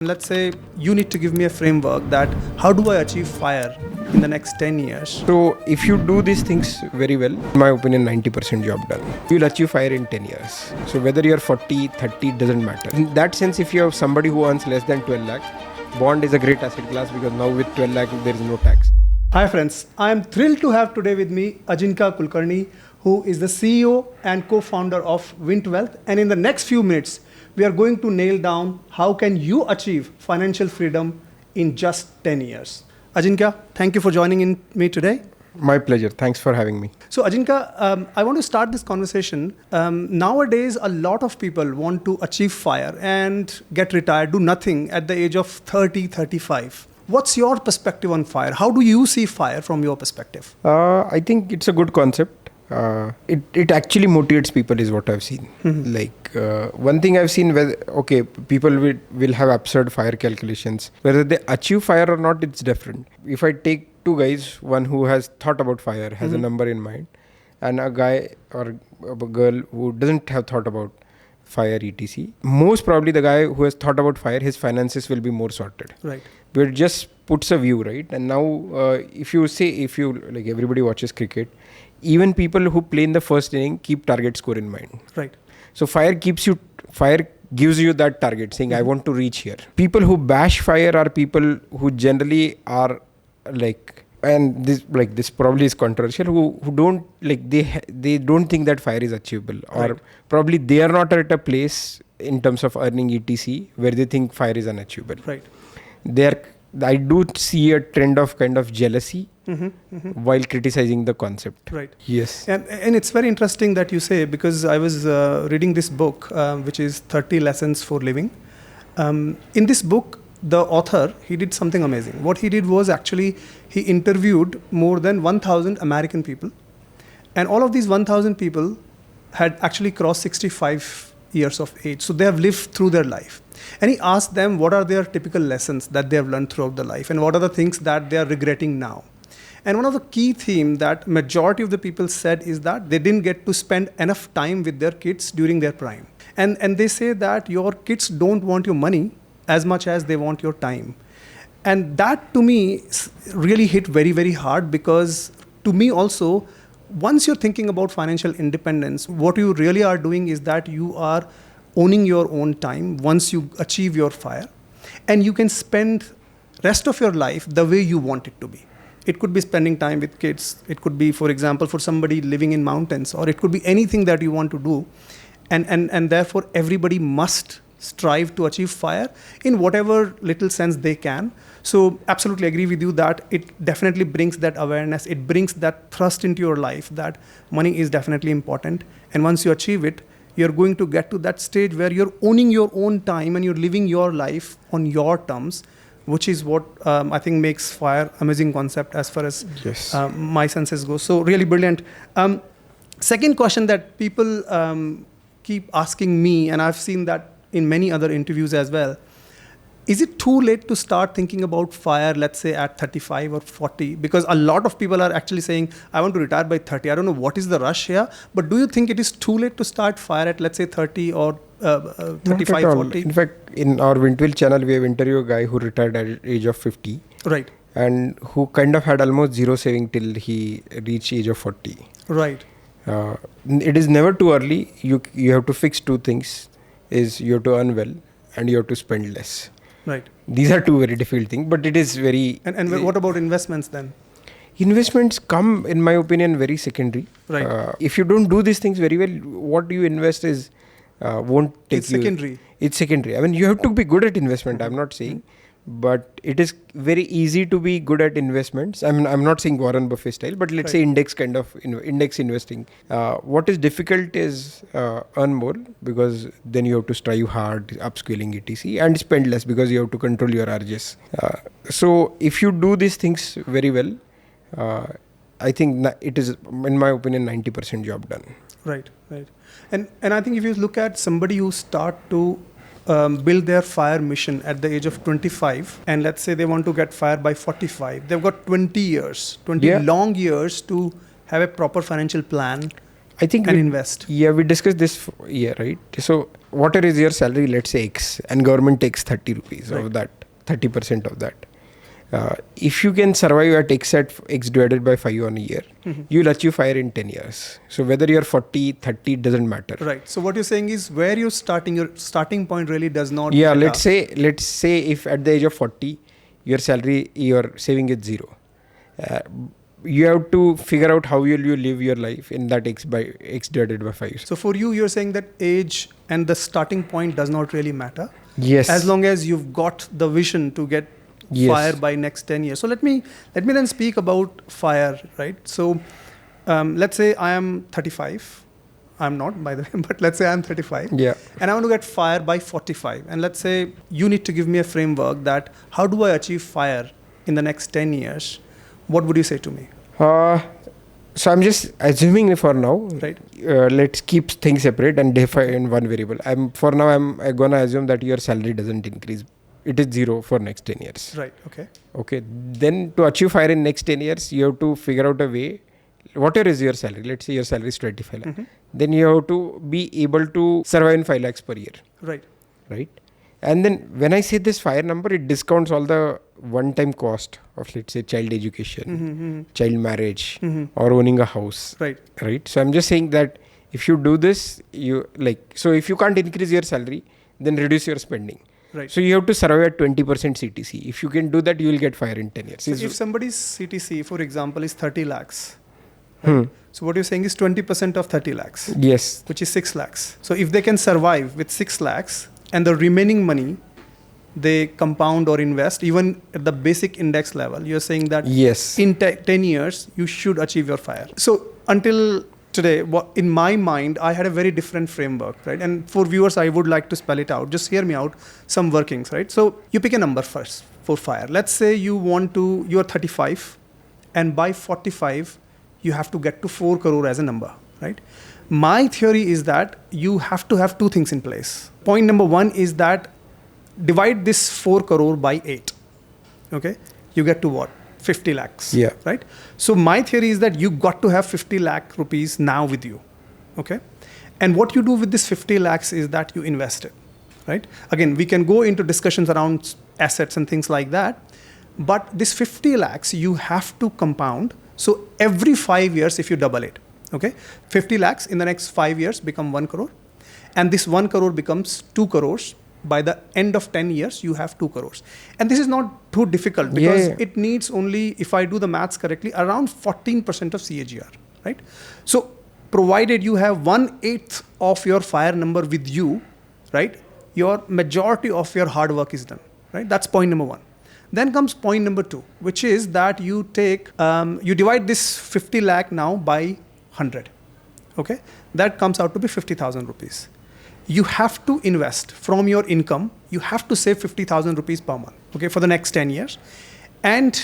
Let's say you need to give me a framework that how do I achieve FIRE in the next 10 years? So if you do these things very well, in my opinion, 90% job done. You'll achieve FIRE in 10 years. So whether you're 40, 30, doesn't matter. In that sense, if you have somebody who earns less than 12 lakh, bond is a great asset class because now with 12 lakh, there is no tax. Hi friends, I am thrilled to have today with me Ajinkya Kulkarni, who is the CEO and co-founder of Vint Wealth. And in the next few minutes, we are going to nail down how can you achieve financial freedom in just 10 years. Ajinkya, thank you for joining me today. My pleasure. Thanks for having me. So Ajinkya, I want to start this conversation. Nowadays, a lot of people want to achieve FIRE and get retired, do nothing at the age of 30, 35. What's your perspective on FIRE? How do you see FIRE from your perspective? I think it's a good concept. It actually motivates people is what I've seen. One thing I've seen where, people will have absurd FIRE calculations. Whether they achieve FIRE or not, it's different. If I take two guys, one who has thought about FIRE, has a number in mind, and a guy or a girl who doesn't have thought about FIRE etc. Most probably the guy who has thought about FIRE, his finances will be more sorted. Right. But it just puts a view, right? And now if you like everybody watches cricket, even people who play in the first inning keep target score in mind. Right. So FIRE gives you that target saying, I want to reach here. People who bash FIRE are people who generally are and this probably is controversial, who don't they don't think that FIRE is achievable, or probably they are not at a place in terms of earning etc where they think FIRE is unachievable. Right. I do see a trend of kind of jealousy while criticizing the concept. Right. Yes. And it's very interesting that you say, because I was reading this book, which is 30 Lessons for Living. In this book, the author, he did something amazing. What he did was actually, he interviewed more than 1,000 American people. And all of these 1,000 people had actually crossed 65 years of age. So they have lived through their life. And he asked them what are their typical lessons that they have learned throughout their life and what are the things that they are regretting now. And one of the key themes that majority of the people said is that they didn't get to spend enough time with their kids during their prime. And they say that your kids don't want your money as much as they want your time. And that to me really hit very, very hard, because to me also, once you're thinking about financial independence, what you really are doing is that you are owning your own time once you achieve your FIRE, and you can spend rest of your life the way you want it to be. It could be spending time with kids. It could be, for example, for somebody living in mountains, or it could be anything that you want to do. And therefore, everybody must strive to achieve FIRE in whatever little sense they can. So absolutely agree with you that it definitely brings that awareness. It brings that thrust into your life that money is definitely important. And once you achieve it, you're going to get to that stage where you're owning your own time and you're living your life on your terms, which is what I think makes FIRE amazing concept as far as my senses go. So really brilliant. Second question that people keep asking me, and I've seen that in many other interviews as well, is it too late to start thinking about FIRE, let's say at 35 or 40? Because a lot of people are actually saying, I want to retire by 30. I don't know what is the rush here, but do you think it is too late to start FIRE at, let's say, 30 or 35, 40? In fact, in our Wintwill channel, we have interviewed a guy who retired at the age of 50. Right. And who kind of had almost zero saving till he reached age of 40. Right. It is never too early. You have to fix two things. Is you have to earn well and you have to spend less. Right. These are two very difficult things, but it is very... And what about investments then? Investments come, in my opinion, very secondary. Right. If you don't do these things very well, what you invest is won't take It's secondary. It's secondary. I mean, you have to be good at investment, I'm not saying. But it is very easy to be good at investments. I mean, I'm not saying Warren Buffett style, but let's say index investing. What is difficult is earn more, because then you have to strive hard, upscaling etc. and spend less because you have to control your RJs. So if you do these things very well, I think it is, in my opinion, 90% job done. Right. And I think if you look at somebody who start to build their FIRE mission at the age of 25, and let's say they want to get FIRE by 45, they've got 20 long years to have a proper financial plan, I think, and invest. Yeah, we discussed this right? So whatever is your salary, let's say X, and government takes 30 rupees Right. of that, 30% of that. If you can survive at X divided by 5 on a year, you'll achieve FIRE in 10 years. So whether you're 40, 30, doesn't matter. Right. So what you're saying is where you're starting, your starting point really does not. Yeah, matter. let's say if at the age of 40, your salary, your saving is 0. You have to figure out how will you live your life in that X divided by 5. So for you, you're saying that age and the starting point does not really matter. Yes. As long as you've got the vision to get FIRE by next 10 years. So let me then speak about FIRE, right? So let's say I am 35. I'm not, by the way, but let's say I'm 35. Yeah. And I want to get FIRE by 45. And let's say you need to give me a framework that how do I achieve FIRE in the next 10 years? What would you say to me? So I'm just assuming for now, Right. Let's keep things separate and define one variable. I'm gonna assume that your salary doesn't increase. It is 0 for next 10 years. Right. Okay. Okay. Then to achieve FIRE in next 10 years, you have to figure out a way. Whatever is your salary, let's say your salary is 25 lakh. Then you have to be able to survive in 5 lakhs per year. Right. Right. And then when I say this FIRE number, it discounts all the one-time cost of, let's say, child education, child marriage, or owning a house. Right. Right. So I'm just saying that if you do this, so if you can't increase your salary, then reduce your spending. Right. So you have to survive at 20% CTC. If you can do that, you will get FIRE in 10 years. So if somebody's CTC, for example, is 30 lakhs, right? So what you're saying is 20% of 30 lakhs. Yes. Which is 6 lakhs. So if they can survive with 6 lakhs and the remaining money, they compound or invest, even at the basic index level, you're saying that Yes. in 10 years, you should achieve your FIRE. So until today, in my mind, I had a very different framework, right? And for viewers, I would like to spell it out. Just hear me out, some workings, right? So you pick a number first for FIRE. Let's say you're 35 and by 45, you have to get to 4 crore as a number, right? My theory is that you have to have 2 things in place. Point number 1 is that divide this 4 crore by 8, okay? You get to what? 50 lakhs, Yeah. right? So my theory is that you got to have 50 lakh rupees now with you, okay? And what you do with this 50 lakhs is that you invest it, right? Again, we can go into discussions around assets and things like that, but this 50 lakhs, you have to compound. So every 5 years, if you double it, okay? 50 lakhs in the next 5 years become 1 crore. And this 1 crore becomes 2 crores. By the end of 10 years, you have 2 crores. And this is not too difficult because it needs only, if I do the maths correctly, around 14% of CAGR, right? So provided you have 1/8 of your FIRE number with you, right? Your majority of your hard work is done, right? That's point number 1. Then comes point number 2, which is that you you divide this 50 lakh now by 100, okay? That comes out to be 50,000 rupees. You have to invest from your income. You have to save 50,000 rupees per month, okay, for the next 10 years. And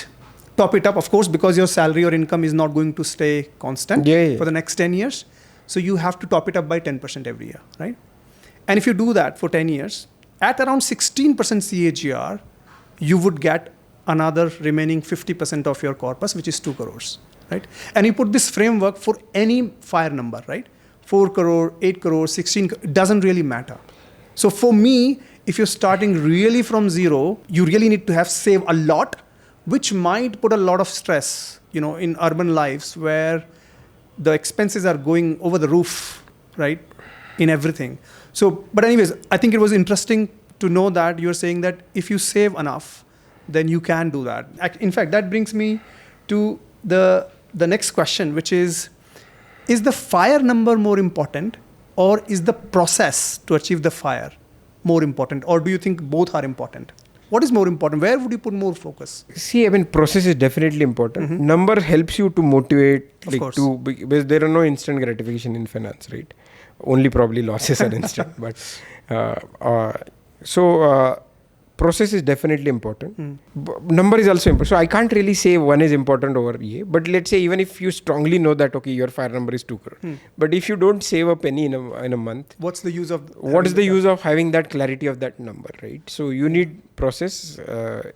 top it up, of course, because your salary or income is not going to stay constant for the next 10 years. So you have to top it up by 10% every year, right? And if you do that for 10 years, at around 16% CAGR, you would get another remaining 50% of your corpus, which is 2 crores, right? And you put this framework for any FIRE number, right? 4 crore, 8 crore, 16 crore, it doesn't really matter. So for me, if you're starting really from 0, you really need to save a lot, which might put a lot of stress, in urban lives where the expenses are going over the roof, right? In everything. So, but anyways, I think it was interesting to know that you're saying that if you save enough, then you can do that. In fact, that brings me to the next question, which is the FIRE number more important, or is the process to achieve the FIRE more important? Or do you think both are important? What is more important? Where would you put more focus? See, I mean, process is definitely important. Number helps you to motivate, because there are no instant gratification in finance, right? Only probably losses are instant. But process is definitely important. Number is also important. So I can't really say one is important over A. But let's say even if you strongly know that, okay, your FIRE number is 2 crore. But if you don't save a penny in a month, what's the use of having that clarity of that number, right? So you need process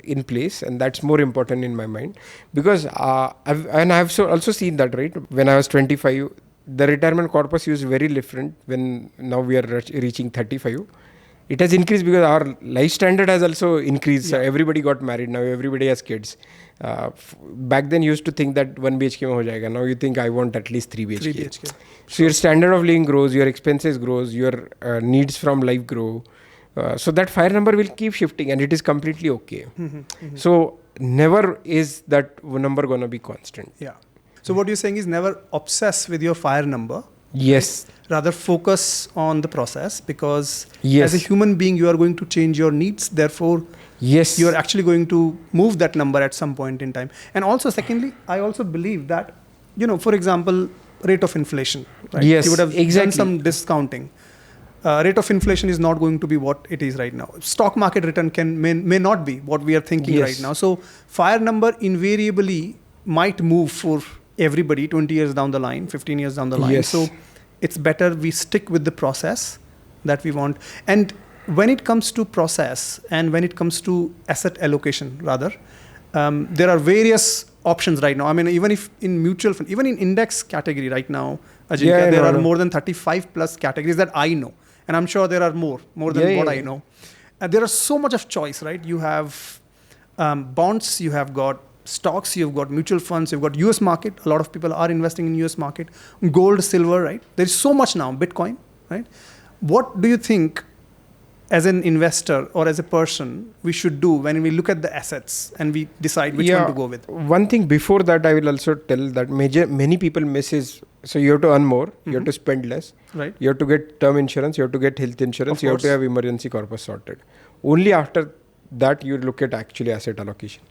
in place, and that's more important in my mind. Because I've also seen that, right? When I was 25, the retirement corpus is very different when now we are reaching 35. It has increased because our life standard has also increased. Yeah. Everybody got married. Now everybody has kids. Back then you used to think that 1 BHK mein ho jayega. Now you think I want at least 3 BHK. 3 BHK. So your standard of living grows, your expenses grows, your needs from life grow. So that fire number will keep shifting and it is completely okay. So never is that number going to be constant. Yeah. So what you're saying is never obsess with your fire number. Yes. Right? Rather focus on the process, because Yes. as a human being, you are going to change your needs. Therefore, Yes. you are actually going to move that number at some point in time. And also, secondly, I also believe that, for example, rate of inflation. Right? Yes, You would have exactly. done some discounting. Rate of inflation is not going to be what it is right now. Stock market return may not be what we are thinking Yes. right now. So fire number invariably might move for everybody 20 years down the line, 15 years down the line. Yes. So it's better we stick with the process that we want. And when it comes to process and when it comes to asset allocation, rather, there are various options right now. I mean, even if in mutual fund, even in index category right now, Ajinkya, there are more than 35 plus categories that I know. And I'm sure there are more than what I know. There are so much of choice, right? You have bonds, you have got stocks, you've got mutual funds, you've got US market. A lot of people are investing in US market. Gold, silver, right? There's so much now. Bitcoin, right? What do you think as an investor or as a person we should do when we look at the assets and we decide which one to go with? One thing before that I will also tell that many people miss is, so you have to earn more, you have to spend less, right? You have to get term insurance, you have to get health insurance, you have to have emergency corpus sorted. Only after that you look at actually asset allocation.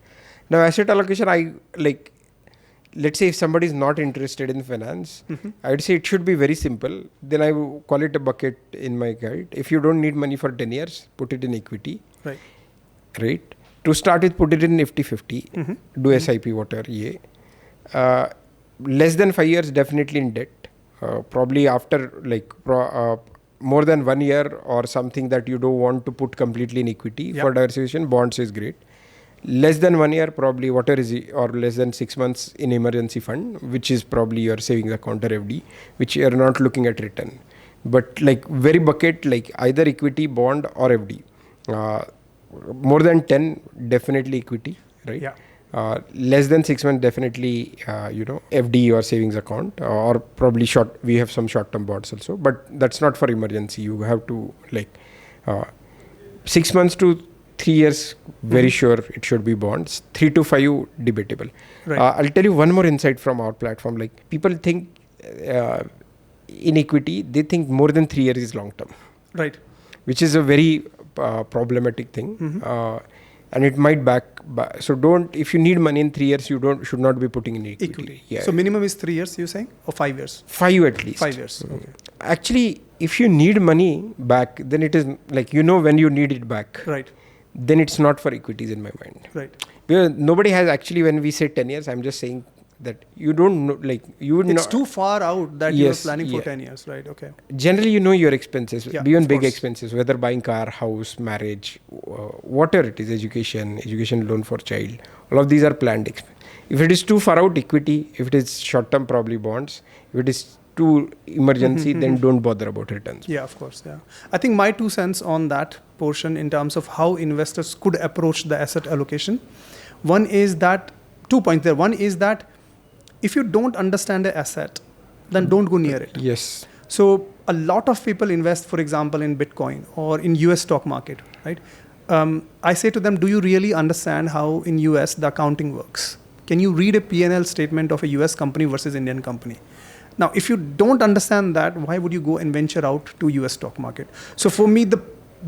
Now asset allocation, let's say if somebody is not interested in finance, I would say it should be very simple. Then I will call it a bucket in my guide. If you don't need money for 10 years, put it in equity. Right. To start with, put it in Nifty 50. Do SIP, whatever. Less than 5 years, definitely in debt. Probably after more than 1 year or something that you don't want to put completely in equity. For diversification, bonds is great. Less than 1 year, probably whatever is, or less than 6 months in emergency fund, which is probably your savings account or FD, which you are not looking at return. But very bucket, either equity, bond or FD. More than 10, definitely equity, right? Less than 6 months, definitely, FD or savings account, or probably we have some short-term bonds also, but that's not for emergency. You have to 6 months to 3 years, very sure it should be bonds. 3 to 5, debatable. Right. I'll tell you one more insight from our platform. People think in equity, they think more than 3 years is long term. Right. Which is a very problematic thing. And it might so if you need money in 3 years, you should not be putting in equity. So minimum is 3 years, you're saying, or 5 years? 5 at least. 5 years. Okay. Actually, if you need money back, then it is when you need it back. Right. Then it's not for equities in my mind. Right. Because nobody has actually, when we say 10 years, I'm just saying that you don't know, you would It's too far out that you're planning for 10 years, right? Okay. Generally, you know your expenses, beyond big course. expenses, whether buying car, house, marriage, whatever it is, education loan for child. All of these are planned expenses. If it is too far out, equity. If it is short term, probably bonds. If it is too emergency, then don't bother about returns. Yeah, of course. Yeah. I think my 2 cents on that portion in terms of how investors could approach the asset allocation. One is that, 2 points there. One is that if you don't understand the asset, then don't go near it. Yes. So a lot of people invest, for example, in Bitcoin or in US stock market, right? I say to them, do you really understand how in US the accounting works? Can you read a P&L statement of a US company versus Indian company? Now, if you don't understand that, why would you go and venture out to US stock market? So for me, the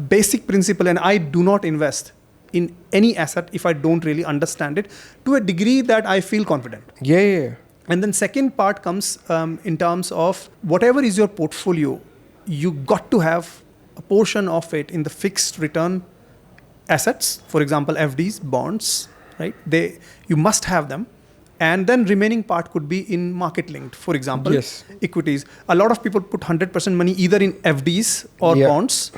basic principle, and I do not invest in any asset if I don't really understand it to a degree that I feel confident. Yeah. And then second part comes in terms of whatever is your portfolio, you got to have a portion of it in the fixed return assets, for example, FDs, bonds, right? You must have them. And then remaining part could be in market linked, for example, equities. A lot of people put 100% money either in FDs or bonds.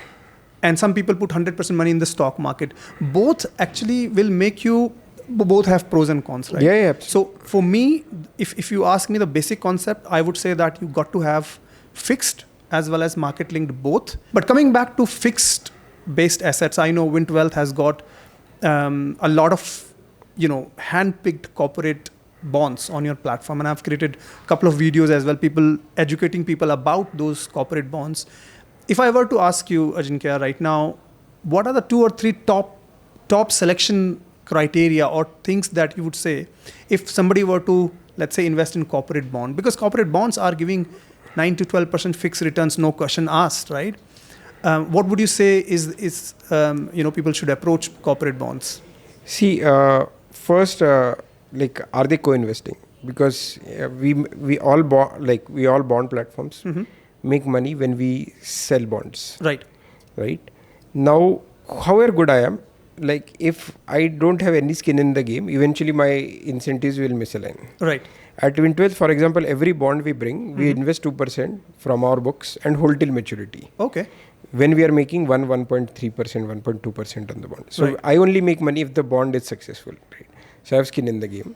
And some people put 100% money in the stock market. Both actually will make you both have pros and cons, right? Yeah, yeah. So for me, if you ask me the basic concept, I would say that you got to have fixed as well as market linked both. But coming back to fixed based assets, I know Vint Wealth has got a lot of, hand-picked corporate bonds on your platform, and I've created a couple of videos as well, people educating people about those corporate bonds. If I were to ask you, Ajinkya, right now, what are the 2 or 3 top selection criteria or things that you would say if somebody were to, let's say, invest in corporate bond? Because corporate bonds are giving 9 to 12% fixed returns, no question asked, right? What would you say is people should approach corporate bonds? See, first, are they co-investing? Because we all bond platforms make money when we sell bonds. Right. Now, however good I am, if I don't have any skin in the game, eventually my incentives will misalign. Right. At Wintwealth, for example, every bond we bring, we invest 2% from our books and hold till maturity. Okay. When we are making 1.3%, 1.2% on the bond. So right. I only make money if the bond is successful. Right? So I have skin in the game.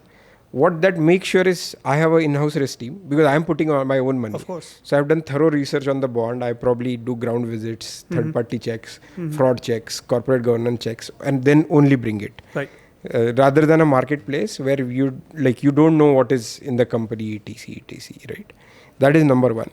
What that makes sure is I have an in-house risk team because I am putting on my own money. Of course. So I've done thorough research on the bond. I probably do ground visits, third-party checks, fraud checks, corporate governance checks, and then only bring it. Right. Rather than a marketplace where you don't know what is in the company, etc., right? That is number one.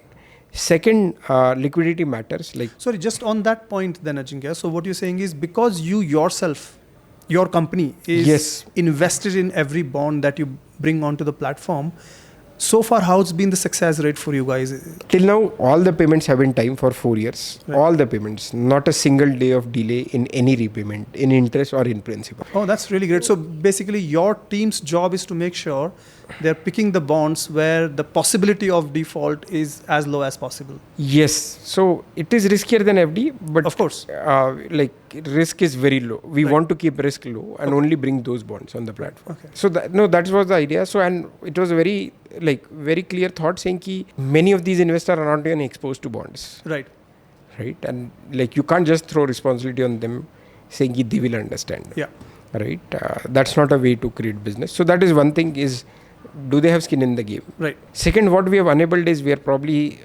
Second, liquidity matters. Sorry, just on that point then, Ajinkya. So what you're saying is because you yourself, your company is invested in every bond that you bring onto the platform, so far how's been the success rate for you guys? Till now, all the payments have been timed for 4 years. Right. All the payments, not a single day of delay in any repayment, in interest or in principal. Oh, that's really great. So basically your team's job is to make sure they're picking the bonds where the possibility of default is as low as possible. Yes. So it is riskier than FD, but of course, risk is very low. We want to keep risk low and only bring those bonds on the platform. Okay. So that was the idea. So, and it was a very clear thought saying ki many of these investors are not even exposed to bonds. Right. And you can't just throw responsibility on them saying ki they will understand. Yeah. Right. That's not a way to create business. So that is one thing is, do they have skin in the game? Right. Second, what we have enabled is we are probably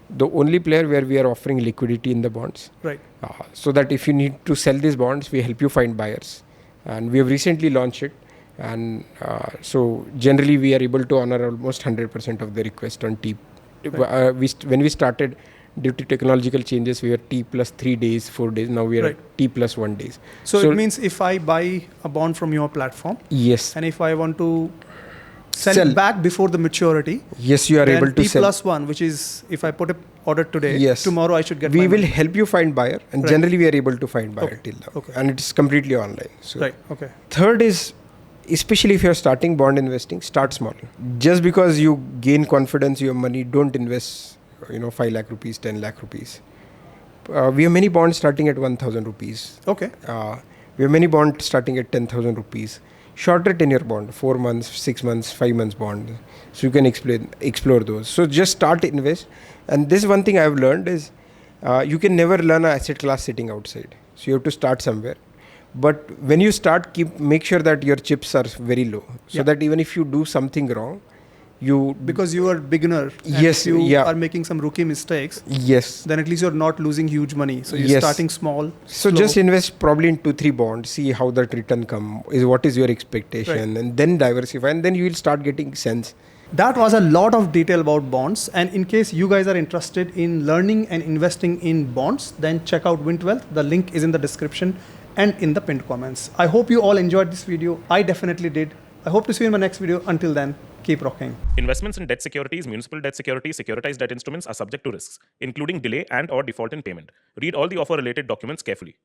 the only player where we are offering liquidity in the bonds. Right. So that if you need to sell these bonds, we help you find buyers. And we have recently launched it. And so generally we are able to honor almost 100% of the request on T. Right. When we started, due to technological changes, we were T plus 3 days, 4 days. Now we are at T plus 1 days. So it means if I buy a bond from your platform, yes, and if I want to sell it back before the maturity, yes, you are able to sell. T plus 1, which is if I put an order today, yes, tomorrow I should get. We will help you find buyer, and generally we are able to find buyer till now, and it's completely online. So right. Okay. Third is, especially if you're starting bond investing, start small. Just because you gain confidence, your money, don't invest 5 lakh rupees, 10 lakh rupees. We have many bonds starting at 1,000 rupees. Okay. We have many bonds starting at 10,000 rupees. Shorter tenure bond, 4 months, 6 months, 5 months bond. So you can explore those. So just start invest. And this one thing I've learned is you can never learn an asset class sitting outside. So you have to start somewhere. But when you start, make sure that your chips are very low. So that even if you do something wrong, because you are beginner, yes, you are making some rookie mistakes, yes, then at least you're not losing huge money. So you're starting small. So slow. Just invest probably in 2-3 bonds, see how that return what is your expectation, and then diversify, and then you will start getting sense. That was a lot of detail about bonds, and in case you guys are interested in learning and investing in bonds, then check out Vint Wealth. The link is in the description and in the pinned comments. I hope you all enjoyed this video. I definitely did. I hope to see you in my next video. Until then, keep rocking. Investments in debt securities, municipal debt securities, securitized debt instruments are subject to risks, including delay and/or default in payment. Read all the offer-related documents carefully.